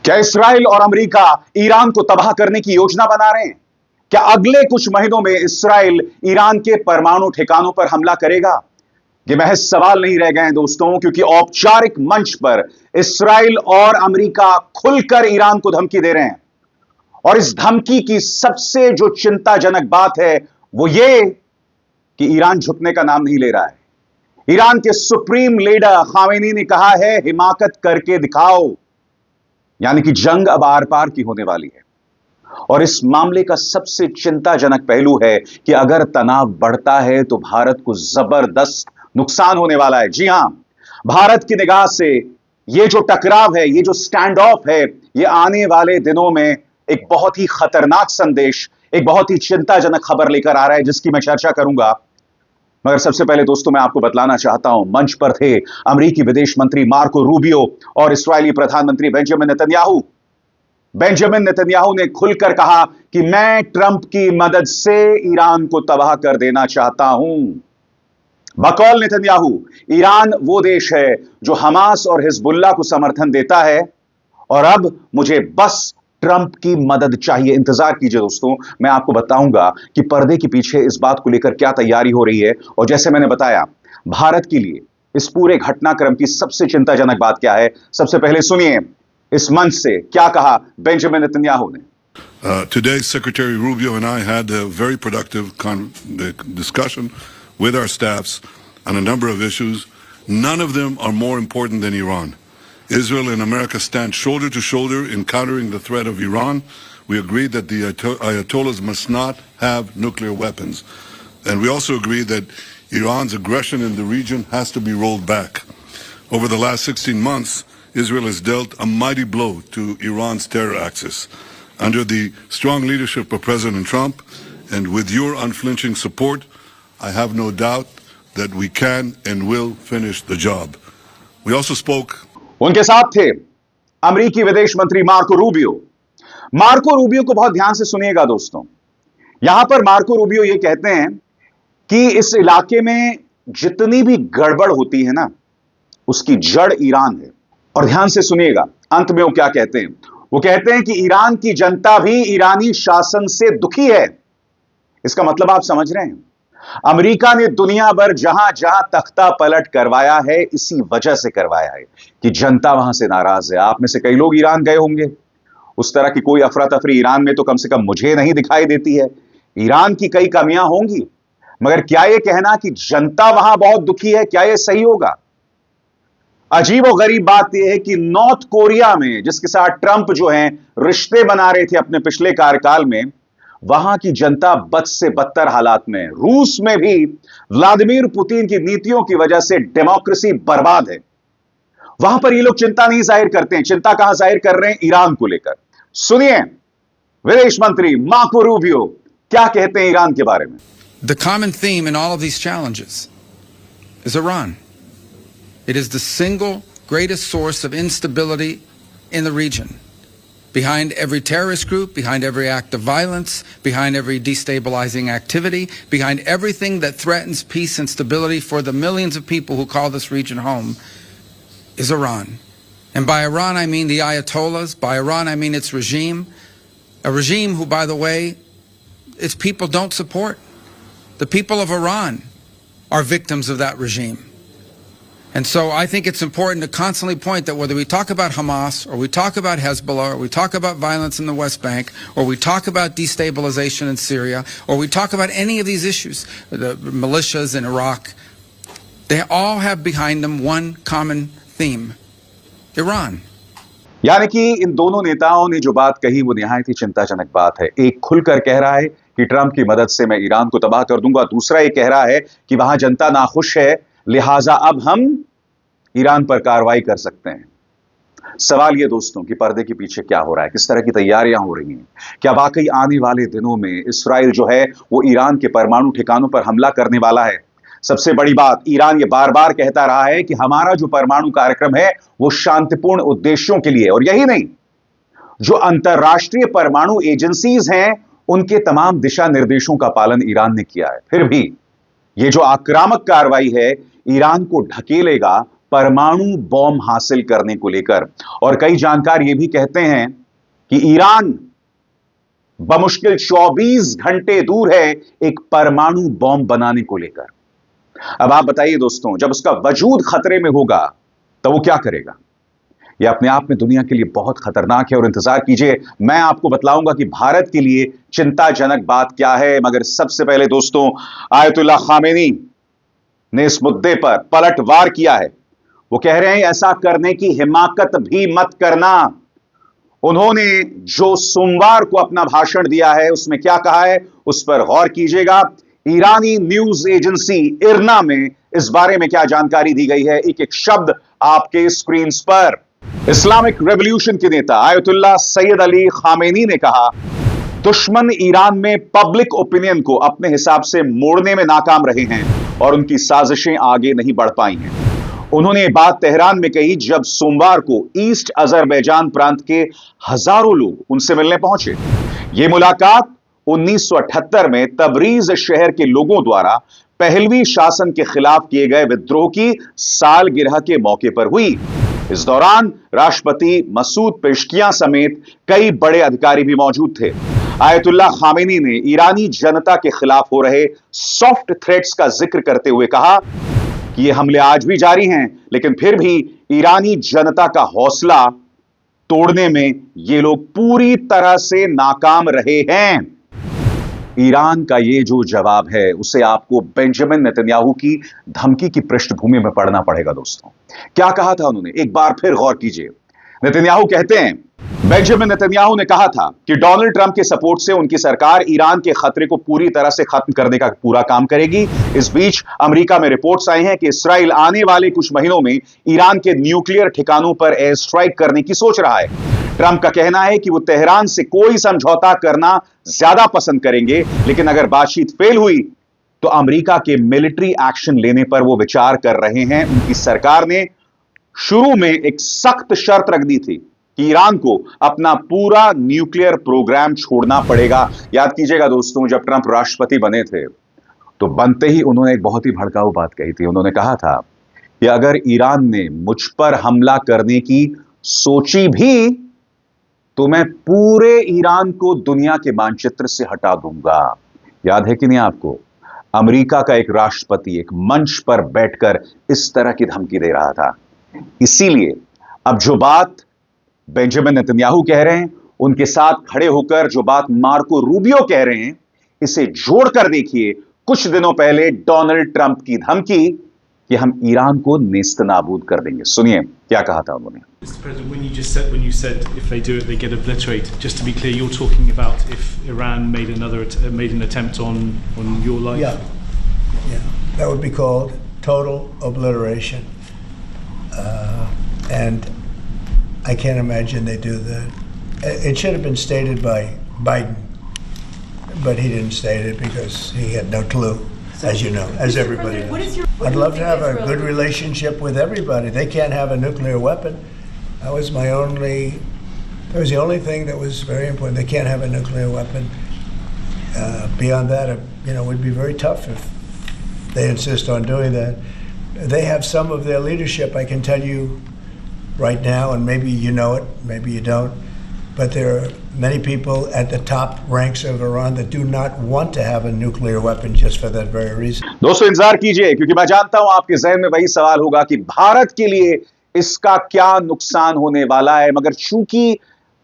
क्या इसराइल और America Iran को तबाह करने की योजना बना रहे हैं? क्या अगले कुछ महीनों में इसराइल ईरान के परमाणु ठिकानों पर हमला करेगा? ये महज सवाल नहीं रह गए हैं दोस्तों, क्योंकि औपचारिक मंच पर इसराइल और अमेरिका खुलकर ईरान को धमकी दे रहे हैं। और इस धमकी की सबसे जो चिंताजनक बात है वो ये कि ईरान झुकने का नाम नहीं ले रहा है। ईरान के सुप्रीम लीडर खामेनी ने कहा है, हिमाकत करके दिखाओ। यानी कि जंग अब आर पार की होने वाली है। और इस मामले का सबसे चिंताजनक पहलू है कि अगर तनाव बढ़ता है तो भारत को जबरदस्त नुकसान होने वाला है। जी हां, भारत की निगाह से यह जो टकराव है, यह जो स्टैंड ऑफ है, यह आने वाले दिनों में एक बहुत ही खतरनाक संदेश, एक बहुत ही चिंताजनक खबर लेकर आ रहा है, जिसकी मैं चर्चा करूंगा। मगर सबसे पहले दोस्तों, मैं आपको बतलाना चाहता हूं, मंच पर थे अमेरिकी विदेश मंत्री मार्को रूबियो और इस्राएली प्रधानमंत्री बेंजामिन नेतन्याहू। बेंजामिन नेतन्याहू ने खुलकर कहा कि मैं ट्रंप की मदद से ईरान को तबाह कर देना चाहता हूं। बकौल नेतन्याहू, ईरान वो देश है जो हमास और हिजबुल्लाह को समर्थन देता है और अब मुझे बस ट्रंप की मदद चाहिए। इंतजार कीजिए दोस्तों, मैं आपको बताऊंगा कि पर्दे के पीछे इस बात को लेकर क्या तैयारी हो रही है। और जैसे मैंने बताया, भारत के लिए इस पूरे घटनाक्रम की सबसे चिंताजनक बात क्या है, सबसे पहले सुनिए इस मंच से क्या कहा बेंजामिन नेतन्याहू ने। Today, Secretary Rubio and I had a very productive discussion with our staffs on a number of issues. None of them are more important than Iran. Israel and America stand shoulder to shoulder in countering the threat of Iran. We agreed that the Ayatollahs must not have nuclear weapons. And we also agreed that Iran's aggression in the region has to be rolled back. Over the last 16 months, Israel has dealt a mighty blow to Iran's terror axis. Under the strong leadership of President Trump and with your unflinching support, I have no doubt that we can and will finish the job. We also spoke. उनके साथ थे अमेरिकी विदेश मंत्री Marco Rubio. Marco Rubio को बहुत ध्यान से सुनिएगा दोस्तों। यहां पर मार्को रूबियो ये कहते हैं कि इस इलाके में जितनी भी गड़बड़ होती है ना, उसकी जड़ ईरान है। और ध्यान से सुनिएगा, अंत में वो क्या कहते हैं। वो कहते हैं कि ईरान की जनता भी ईरानी शासन से दुखी है। इसका मतलब आप समझ रहे हैं, अमेरिका ने दुनिया भर जहां जहां तख्ता पलट करवाया है, इसी वजह से करवाया है कि जनता वहां से नाराज है। आप में से कई लोग ईरान गए होंगे। उस तरह की कोई अफरा तफरी ईरान में तो कम से कम मुझे नहीं दिखाई देती है। ईरान की कई कमियां होंगी, मगर क्या यह कहना कि जनता वहां बहुत दुखी है, क्या यह सही होगा? अजीब और गरीब बात यह है कि नॉर्थ कोरिया में, जिसके साथ ट्रंप जो है रिश्ते बना रहे थे अपने पिछले कार्यकाल में, वहां की जनता बद से बदतर हालात में। रूस में भी व्लादिमीर पुतिन की नीतियों की वजह से डेमोक्रेसी बर्बाद है। वहां पर ये लोग चिंता नहीं जाहिर करते हैं। चिंता कहां जाहिर कर रहे हैं? ईरान को लेकर। सुनिए विदेश मंत्री मार्को रूबियो क्या कहते हैं ईरान के बारे में। The common theme in all of these challenges is Iran. It is the single greatest source of instability in the region. Behind every terrorist group, behind every act of violence, behind every destabilizing activity, behind everything that threatens peace and stability for the millions of people who call this region home, is Iran. And by Iran, I mean the Ayatollahs. By Iran, I mean its regime. A regime who, by the way, its people don't support. The people of Iran are victims of that regime. And so I think it's important to constantly point that whether we talk about Hamas or we talk about Hezbollah or we talk about violence in the West Bank or we talk about destabilization in Syria or we talk about any of these issues, the militias in Iraq, they all have behind them one common theme: Iran. यानी कि इन दोनों नेताओं ने जो बात कही वो निहायत ही चिंताजनक बात है। एक खुलकर कह रहा है कि ट्रंप की मदद से मैं ईरान को तबाह कर दूंगा, दूसरा ये कह रहा है कि वहां जनता नाखुश है, लिहाजा अब हम ईरान पर कार्रवाई कर सकते हैं। सवाल यह दोस्तों कि पर्दे के पीछे क्या हो रहा है, किस तरह की तैयारियां हो रही हैं। क्या वाकई आने वाले दिनों में इसराइल जो है वो ईरान के परमाणु ठिकानों पर हमला करने वाला है? सबसे बड़ी बात, ईरान ये बार बार कहता रहा है कि हमारा जो परमाणु कार्यक्रम है वो शांतिपूर्ण उद्देश्यों के लिए, और यही नहीं, जो अंतरराष्ट्रीय परमाणु एजेंसीज हैं उनके तमाम दिशा निर्देशों का पालन ईरान ने किया है। फिर भी ये जो आक्रामक कार्रवाई है ईरान को ढकेलेगा परमाणु बॉम्ब हासिल करने को लेकर। और कई जानकार यह भी कहते हैं कि ईरान बमुश्किल 24 घंटे दूर है एक परमाणु बॉम्ब बनाने को लेकर। अब आप बताइए दोस्तों, जब उसका वजूद खतरे में होगा तो वो क्या करेगा? यह अपने आप में दुनिया के लिए बहुत खतरनाक है। और इंतजार कीजिए, मैं आपको बतलाऊंगा कि भारत के लिए चिंताजनक बात क्या है। मगर सबसे पहले दोस्तों, आयतुल्लाह खामेनी ने इस मुद्दे पर पलटवार किया है। वो कह रहे हैं ऐसा करने की हिमाकत भी मत करना। उन्होंने जो सोमवार को अपना भाषण दिया है उसमें क्या कहा है उस पर गौर कीजिएगा। ईरानी न्यूज एजेंसी इरना में इस बारे में क्या जानकारी दी गई है, एक एक शब्द आपके स्क्रीन पर। इस्लामिक रेवोल्यूशन के नेता आयतुल्लाह सैयद अली खामेनी ने कहा, दुश्मन ईरान में पब्लिक ओपिनियन को अपने हिसाब से मोड़ने में नाकाम रहे हैं और उनकी साजिशें आगे नहीं बढ़ पाई हैं। उन्होंने ये बात तेहरान में कही जब सोमवार को ईस्ट अजरबैजान प्रांत के हजारों लोग उनसे मिलने पहुंचे। यह मुलाकात 1978 में तबरीज शहर के लोगों द्वारा पहलवी शासन के खिलाफ किए गए विद्रोह की सालगिरह के मौके पर हुई। इस दौरान राष्ट्रपति मसूद पेशकियां समेत कई बड़े अधिकारी भी मौजूद थे। आयतुल्लाह खामेनी ने ईरानी जनता के खिलाफ हो रहे सॉफ्ट थ्रेट्स का जिक्र करते हुए कहा कि ये हमले आज भी जारी हैं, लेकिन फिर भी ईरानी जनता का हौसला तोड़ने में ये लोग पूरी तरह से नाकाम रहे हैं। ईरान का ये जो जवाब है उसे आपको बेंजामिन नेतन्याहू की धमकी की पृष्ठभूमि में पढ़ना पड़ेगा। दोस्तों, क्या कहा था उन्होंने, एक बार फिर गौर कीजिए। नेतन्याहू कहते हैं, बेंजामिन नेतन्याहू ने कहा था कि डोनाल्ड ट्रंप के सपोर्ट से उनकी सरकार ईरान के खतरे को पूरी तरह से खत्म करने का पूरा काम करेगी। इस बीच अमेरिका में रिपोर्ट्स आई हैं कि इसराइल आने वाले कुछ महीनों में ईरान के न्यूक्लियर ठिकानों पर एयर स्ट्राइक करने की सोच रहा है। ट्रंप का कहना है कि वो तेहरान से कोई समझौता करना ज्यादा पसंद करेंगे, लेकिन अगर बातचीत फेल हुई तो अमेरिका के मिलिट्री एक्शन लेने पर वो विचार कर रहे हैं। उनकी सरकार ने शुरू में एक सख्त शर्त रख दी थी कि ईरान को अपना पूरा न्यूक्लियर प्रोग्राम छोड़ना पड़ेगा। याद कीजिएगा दोस्तों, जब ट्रंप राष्ट्रपति बने थे तो बनते ही उन्होंने एक बहुत ही भड़काऊ बात कही थी। उन्होंने कहा था कि अगर ईरान ने मुझ पर हमला करने की सोची भी तो मैं पूरे ईरान को दुनिया के मानचित्र से हटा दूंगा। याद है कि नहीं आपको? अमेरिका का एक राष्ट्रपति एक मंच पर बैठकर इस तरह की धमकी दे रहा था। इसीलिए अब जो बात बेंजामिन नेतन्याहू कह रहे हैं, उनके साथ खड़े होकर जो बात मार्को रूबियो कह रहे हैं, इसे जोड़कर देखिए। कुछ दिनों पहले डोनाल्ड ट्रंप की धमकी कि हम ईरान को नेस्तनाबूद कर देंगे। सुनिए क्या कहा था उन्होंने। Mr. President, when you said if they do it, they get obliterated. Just to be clear, you're talking about if Iran made an attempt on your life. Yeah, that would be called total obliteration, and I can't imagine they do that. It should have been stated by Biden, but he didn't state it because he had no clue, as you know, as everybody knows. I'd love to have a good relationship with everybody. They can't have a nuclear weapon. That was the only thing that was very important. They can't have a nuclear weapon. Beyond that, it would be very tough if they insist on doing that. They have some of their leadership, I can tell you right now, and maybe you know it, maybe you don't, but there are many people at the top ranks of Iran that do not want to have a nuclear weapon just for that very reason. दोस्तों इंतजार कीजिए, क्योंकि मैं जानता हूं आपके जहन में वही सवाल होगा कि भारत के लिए इसका क्या नुकसान होने वाला है। मगर चूंकि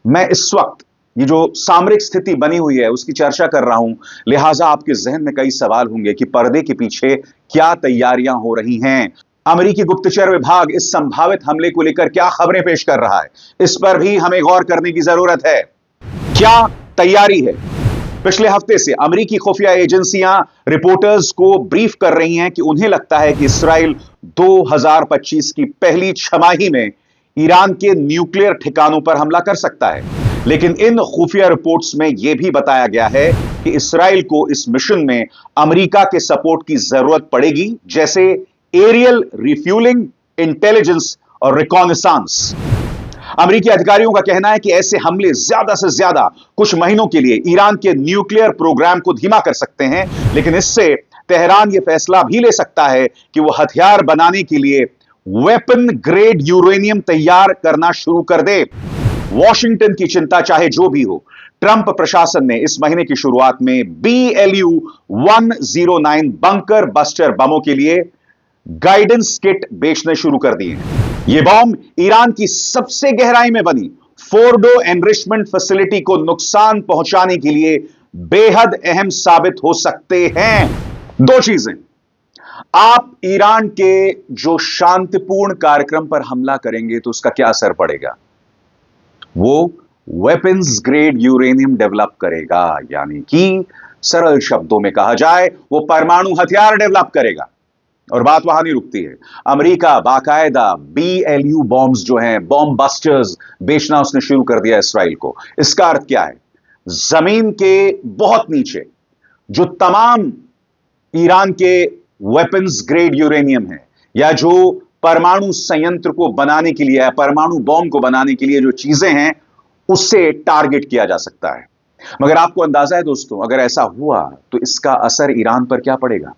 मैं इस वक्त ये जो सामरिक स्थिति बनी हुई है उसकी चर्चा कर रहा हूं, लिहाजा आपके जहन में कई सवाल होंगे कि पर्दे के पीछे क्या तैयारियां हो रही हैं। अमेरिकी गुप्तचर विभाग इस संभावित हमले को लेकर क्या खबरें पेश कर रहा है, इस पर भी हमें गौर करने की जरूरत है। क्या तैयारी है? पिछले हफ्ते से अमेरिकी खुफिया एजेंसियां रिपोर्टर्स को ब्रीफ कर रही हैं कि उन्हें लगता है कि इसराइल 2025 की पहली छमाही में ईरान के न्यूक्लियर ठिकानों पर हमला कर सकता है। लेकिन इन खुफिया रिपोर्ट्स में यह भी बताया गया है कि इसराइल को इस मिशन में अमेरिका के सपोर्ट की जरूरत पड़ेगी, जैसे एरियल रिफ्यूलिंग, इंटेलिजेंस और रिकॉनेसांस। अमेरिकी अधिकारियों का कहना है कि ऐसे हमले ज्यादा से ज्यादा कुछ महीनों के लिए ईरान के न्यूक्लियर प्रोग्राम को धीमा कर सकते हैं, लेकिन इससे तेहरान यह फैसला भी ले सकता है कि वह हथियार बनाने के लिए वेपन ग्रेड यूरेनियम तैयार करना शुरू कर दे। वॉशिंगटन की चिंता चाहे जो भी हो, ट्रंप प्रशासन ने इस महीने की शुरुआत में BLU 109 बंकर बस्टर बमों के लिए गाइडेंस किट बेचने शुरू कर दिए हैं। यह बम ईरान की सबसे गहराई में बनी फोर्डो एनरिचमेंट फैसिलिटी को नुकसान पहुंचाने के लिए बेहद अहम साबित हो सकते हैं। दो चीजें, आप ईरान के जो शांतिपूर्ण कार्यक्रम पर हमला करेंगे तो उसका क्या असर पड़ेगा? वो वेपन्स ग्रेड यूरेनियम डेवलप करेगा, यानी कि सरल शब्दों में कहा जाए वो परमाणु हथियार डेवलप करेगा। और बात वहां नहीं रुकती है, अमेरिका बाकायदा BLU बॉम्ब्स जो हैं, बॉम्ब बस्टर्स बेचना उसने शुरू कर दिया इसराइल को। इसका अर्थ क्या है? जमीन के बहुत नीचे जो तमाम ईरान के वेपन्स ग्रेड यूरेनियम है, या जो परमाणु संयंत्र को बनाने के लिए, परमाणु बॉम्ब को बनाने के लिए जो चीजें हैं, उससे टारगेट किया जा सकता है। मगर आपको अंदाजा है दोस्तों, अगर ऐसा हुआ तो इसका असर ईरान पर क्या पड़ेगा?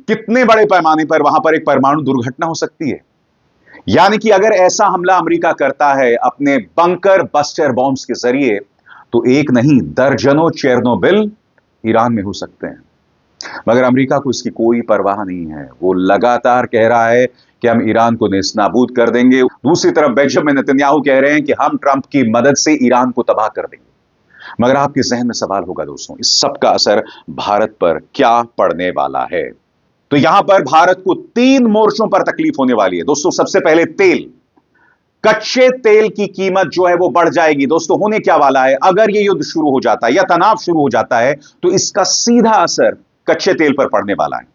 कितने बड़े पैमाने पर वहां पर एक परमाणु दुर्घटना हो सकती है। यानी कि अगर ऐसा हमला अमेरिका करता है अपने बंकर बस्टर बॉम्ब्स के जरिए, तो एक नहीं दर्जनों चेरनोबिल ईरान में हो सकते हैं। मगर अमेरिका को इसकी कोई परवाह नहीं है। वो लगातार कह रहा है कि हम ईरान को नेस्तनाबूद कर देंगे। दूसरी तरफ बेंजामिन नेतन्याहू कह रहे हैं कि हम ट्रंप की मदद से ईरान को तबाह कर देंगे। मगर आपके जहन में सवाल होगा दोस्तों, इस सब का असर भारत पर क्या पड़ने वाला है? तो यहां पर भारत को 3 मोर्चों पर तकलीफ होने वाली है दोस्तों। सबसे पहले तेल, कच्चे तेल की कीमत जो है वो बढ़ जाएगी। दोस्तों होने क्या वाला है, अगर ये युद्ध शुरू हो जाता है या तनाव शुरू हो जाता है तो इसका सीधा असर कच्चे तेल पर पड़ने वाला है।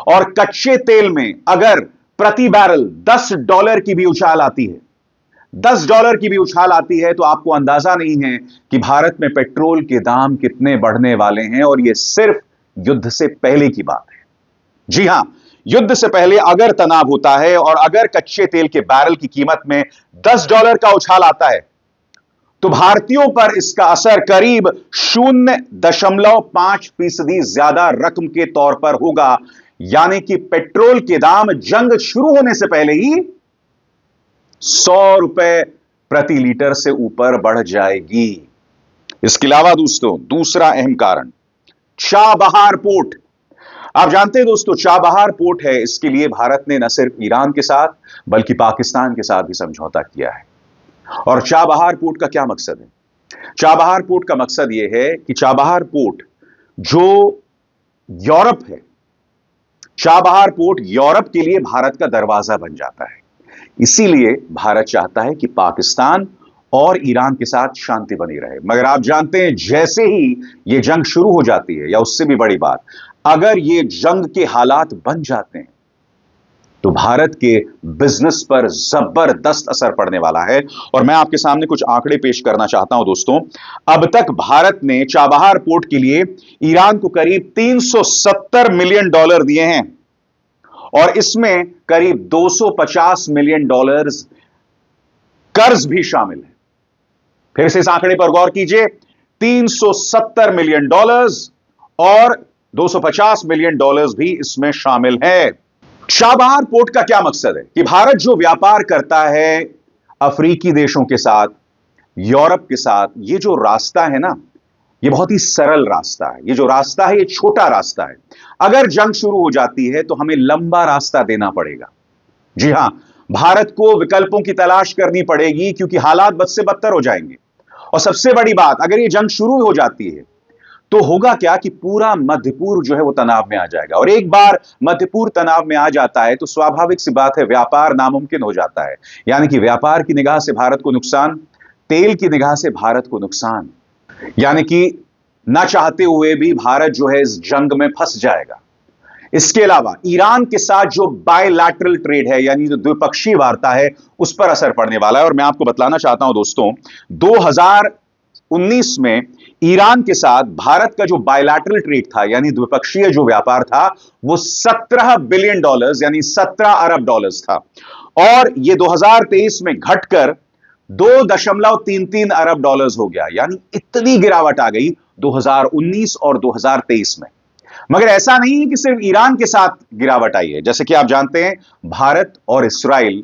और कच्चे तेल में अगर प्रति बैरल $10 की भी उछाल आती है, $10 की भी उछाल आती है, तो आपको अंदाजा नहीं है कि भारत में पेट्रोल के दाम कितने बढ़ने वाले हैं। और यह सिर्फ युद्ध से पहले की बात है। जी हां, युद्ध से पहले अगर तनाव होता है और अगर कच्चे तेल के बैरल की कीमत में $10 का उछाल आता है, तो भारतीयों पर इसका असर करीब 0.5% ज्यादा रकम के तौर पर होगा। यानी कि पेट्रोल के दाम जंग शुरू होने से पहले ही ₹100 प्रति लीटर से ऊपर बढ़ जाएगी। इसके अलावा दोस्तों दूसरा अहम कारण, चाबहार पोर्ट। आप जानते हैं दोस्तों, चाबहार पोर्ट है, इसके लिए भारत ने न सिर्फ ईरान के साथ बल्कि पाकिस्तान के साथ भी समझौता किया है। और चाबहार पोर्ट का क्या मकसद है? चाबहार पोर्ट का मकसद यह है कि चाबहार पोर्ट जो यूरोप है, चाबहार पोर्ट यूरोप के लिए भारत का दरवाजा बन जाता है। इसीलिए भारत चाहता है कि पाकिस्तान और ईरान के साथ शांति बनी रहे। मगर आप जानते हैं, जैसे ही यह जंग शुरू हो जाती है, या उससे भी बड़ी बात, अगर ये जंग के हालात बन जाते हैं तो भारत के बिजनेस पर जबरदस्त असर पड़ने वाला है। और मैं आपके सामने कुछ आंकड़े पेश करना चाहता हूं दोस्तों। अब तक भारत ने चाबहार पोर्ट के लिए ईरान को करीब $370 मिलियन दिए हैं, और इसमें करीब $250 मिलियन कर्ज भी शामिल है। फिर से इस आंकड़े पर गौर कीजिए, $370 मिलियन और $250 मिलियन भी इसमें शामिल है। चाबहार पोर्ट का क्या मकसद है कि भारत जो व्यापार करता है अफ्रीकी देशों के साथ, यूरोप के साथ, ये जो रास्ता है ना, ये बहुत ही सरल रास्ता है। ये जो रास्ता है, ये छोटा रास्ता है। अगर जंग शुरू हो जाती है तो हमें लंबा रास्ता देना पड़ेगा। जी हां, भारत को विकल्पों की तलाश करनी पड़ेगी, क्योंकि हालात बद से बदतर हो जाएंगे। और सबसे बड़ी बात, अगर ये जंग शुरू हो जाती है तो होगा क्या कि पूरा मध्य पूर्व जो है वो तनाव में आ जाएगा। और एक बार मध्य पूर्व तनाव में आ जाता है तो स्वाभाविक सी बात है, व्यापार नामुमकिन हो जाता है। यानी कि व्यापार की निगाह से भारत को नुकसान, तेल की निगाह से भारत को नुकसान। यानी कि ना चाहते हुए भी भारत जो है इस जंग में फंस जाएगा। इसके अलावा ईरान के साथ जो बायलैटरल ट्रेड है, यानी जो द्विपक्षीय वार्ता है, उस पर असर पड़ने वाला है। और मैं आपको बतलाना चाहता हूं दोस्तों, 2019 में ईरान के साथ भारत का जो बायलैटरल ट्रेड था, यानी द्विपक्षीय जो व्यापार था, वो $17 बिलियन यानी $17 अरब था। और ये 2023 में घटकर $2.33 अरब हो गया। यानी इतनी गिरावट आ गई 2019 और 2023 में। मगर ऐसा नहीं है कि सिर्फ ईरान के साथ गिरावट आई है। जैसे कि आप जानते हैं, भारत और इस्राइल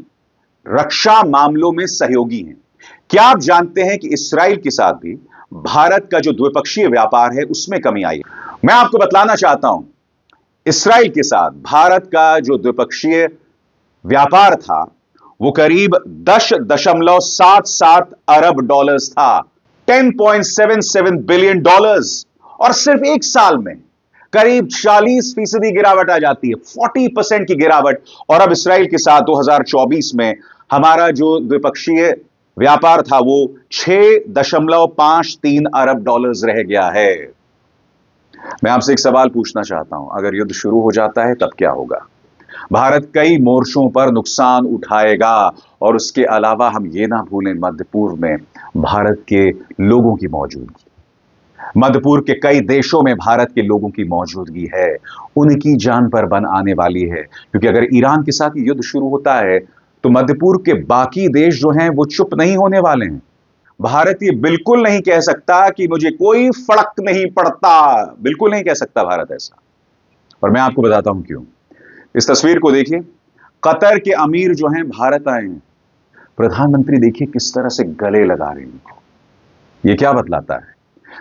रक्षा मामलों में सहयोगी हैं। क्या आप जानते हैं कि इस्राइल के साथ भी भारत का जो द्विपक्षीय व्यापार है उसमें कमी आई है? मैं आपको बतलाना चाहता हूं, इस्राइल के साथ भारत का जो द्विपक्षीय व्यापार था वो करीब 10.77 अरब डॉलर्स था, 10.77 बिलियन डॉलर्स, और सिर्फ एक साल में करीब 40% गिरावट आ जाती है, 40% की गिरावट। और अब इस्राइल के साथ 2024 में हमारा जो द्विपक्षीय व्यापार था वो 6.53 अरब डॉलर्स रह गया है। मैं आपसे एक सवाल पूछना चाहता हूं, अगर युद्ध शुरू हो जाता है तब क्या होगा? भारत कई मोर्चों पर नुकसान उठाएगा, और उसके अलावा हम ये ना भूलें, मध्य पूर्व में भारत के लोगों की मौजूदगी, मध्य पूर्व के कई देशों में भारत के लोगों की मौजूदगी है, उनकी जान पर बन आने वाली है। क्योंकि अगर ईरान के साथ युद्ध शुरू होता है तो मध्य पूर्व के बाकी देश जो हैं वो चुप नहीं होने वाले हैं। भारत ये बिल्कुल नहीं कह सकता कि मुझे कोई फर्क नहीं पड़ता, बिल्कुल नहीं कह सकता भारत ऐसा। और मैं आपको बताता हूं क्यों। इस तस्वीर को देखिए, कतर के अमीर जो हैं भारत आए हैं, प्रधानमंत्री देखिए किस तरह से गले लगा रहे हैं। ये क्या बतलाता है?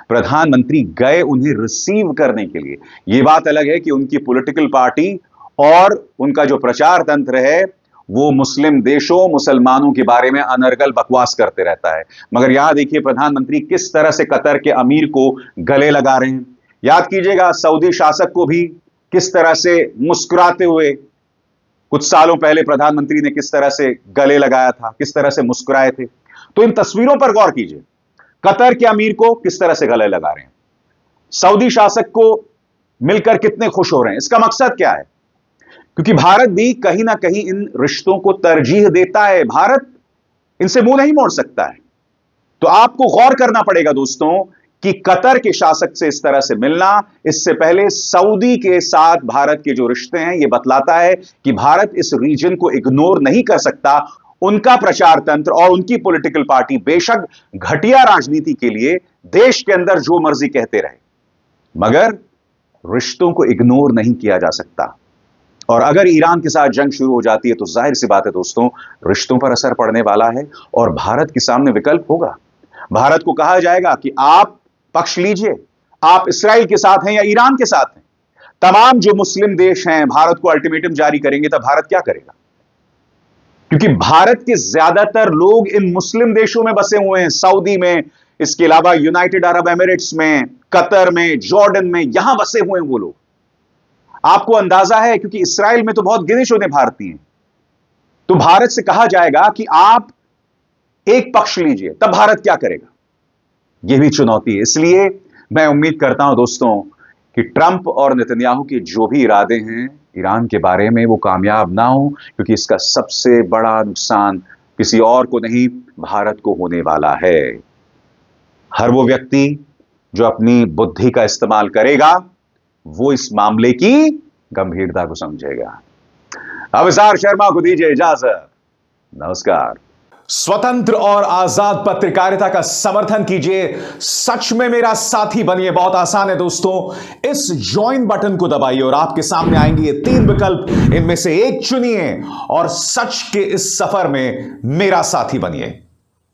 प्रधानमंत्री गए उन्हें रिसीव करने के लिए। यह बात अलग है कि उनकी पॉलिटिकल पार्टी और उनका जो प्रचार तंत्र है वो मुस्लिम देशों, मुसलमानों के बारे में अनर्गल बकवास करते रहता है, मगर यहां देखिए प्रधानमंत्री किस तरह से कतर के अमीर को गले लगा रहे हैं। याद कीजिएगा सऊदी शासक को भी किस तरह से मुस्कुराते हुए कुछ सालों पहले प्रधानमंत्री ने किस तरह से गले लगाया था, किस तरह से मुस्कुराए थे। तो इन तस्वीरों पर गौर कीजिए, कतर के अमीर को किस तरह से गले लगा रहे हैं, सऊदी शासक को मिलकर कितने खुश हो रहे हैं। इसका मकसद क्या है? क्योंकि भारत भी कहीं ना कहीं इन रिश्तों को तरजीह देता है, भारत इनसे मुंह नहीं मोड़ सकता है। तो आपको गौर करना पड़ेगा दोस्तों कि कतर के शासक से इस तरह से मिलना, इससे पहले सऊदी के साथ भारत के जो रिश्ते हैं, यह बतलाता है कि भारत इस रीजन को इग्नोर नहीं कर सकता। उनका प्रचार तंत्र और उनकी पॉलिटिकल पार्टी बेशक घटिया राजनीति के लिए देश के अंदर जो मर्जी कहते रहे, मगर रिश्तों को इग्नोर नहीं किया जा सकता। और अगर ईरान के साथ जंग शुरू हो जाती है तो जाहिर सी बात है दोस्तों, रिश्तों पर असर पड़ने वाला है और भारत के सामने विकल्प होगा। भारत को कहा जाएगा कि आप पक्ष लीजिए, आप इस्राइल के साथ हैं या ईरान के साथ हैं। तमाम जो मुस्लिम देश हैं भारत को अल्टीमेटम जारी करेंगे, तब भारत क्या करेगा? क्योंकि भारत के ज्यादातर लोग इन मुस्लिम देशों में बसे हुए हैं, सऊदी में, इसके अलावा यूनाइटेड अरब एमिरेट्स में, कतर में, जॉर्डन में, यहां बसे हुए हैं वो लोग। आपको अंदाजा है क्योंकि इस्राइल में तो बहुत गिने चुने भारतीय हैं। तो भारत से कहा जाएगा कि आप एक पक्ष लीजिए, तब भारत क्या करेगा? यह भी चुनौती है। इसलिए मैं उम्मीद करता हूं दोस्तों कि ट्रंप और नेतन्याहू के जो भी इरादे हैं ईरान के बारे में वो कामयाब ना हो, क्योंकि इसका सबसे बड़ा नुकसान किसी और को नहीं, भारत को होने वाला है। हर वो व्यक्ति जो अपनी बुद्धि का इस्तेमाल करेगा वो इस मामले की गंभीरता को समझेगा। अवसार शर्मा को दीजिए इजाजत। नमस्कार। स्वतंत्र और आजाद पत्रकारिता का समर्थन कीजिए, सच में मेरा साथी बनिए। बहुत आसान है दोस्तों, इस ज्वाइन बटन को दबाइए और आपके सामने आएंगे ये 3 विकल्प, इनमें से एक चुनिए और सच के इस सफर में मेरा साथी बनिए।